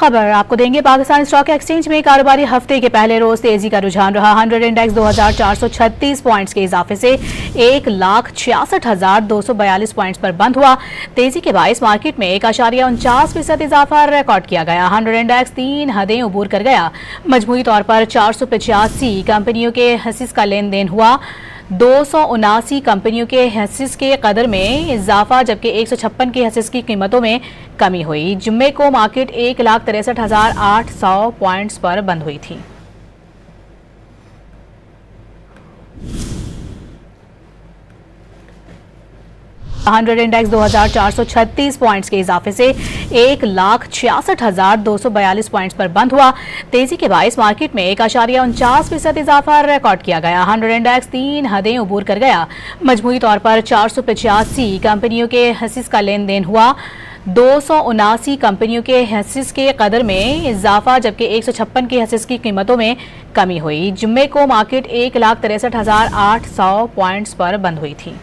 खबर आपको देंगे। पाकिस्तान स्टॉक एक्सचेंज में कारोबारी हफ्ते के पहले रोज तेजी का रुझान रहा। 100 इंडेक्स 2436 पॉइंट्स के इजाफे से 1,66,242 पॉइंट्स पर बंद हुआ। तेजी के बायस मार्केट में 1.49% इजाफा रिकॉर्ड किया गया। 100 इंडेक्स 3 हदें उबूर कर गया। मजमूई तौर पर 485 कंपनियों के हिस्स का लेन देन हुआ। 279 कंपनियों के हिस्स के कदर में इजाफा, जबकि 156 के हिस्स की कीमतों में कमी हुई। जुम्मे को मार्केट 1,63,800 पॉइंट्स पर बंद हुई थी। $100 इंडेक्स 2436 पॉइंट्स के इजाफे से 1,66,242 पॉइंट्स पर बंद हुआ। तेजी के बायस मार्केट में 1.49% इजाफा रिकॉर्ड किया गया। 100 इंडेक्स 3 हदें उबूर कर गया। मजमूई तौर पर 485 कंपनियों के हिस्स का लेन देन हुआ। 279 कंपनियों के हिस्स के कदर में इजाफा, जबकि 156 के हिस्स की कीमतों में कमी हुई। जुम्मे को मार्केट 1,63,800 पॉइंट्स पर बंद हुई थी।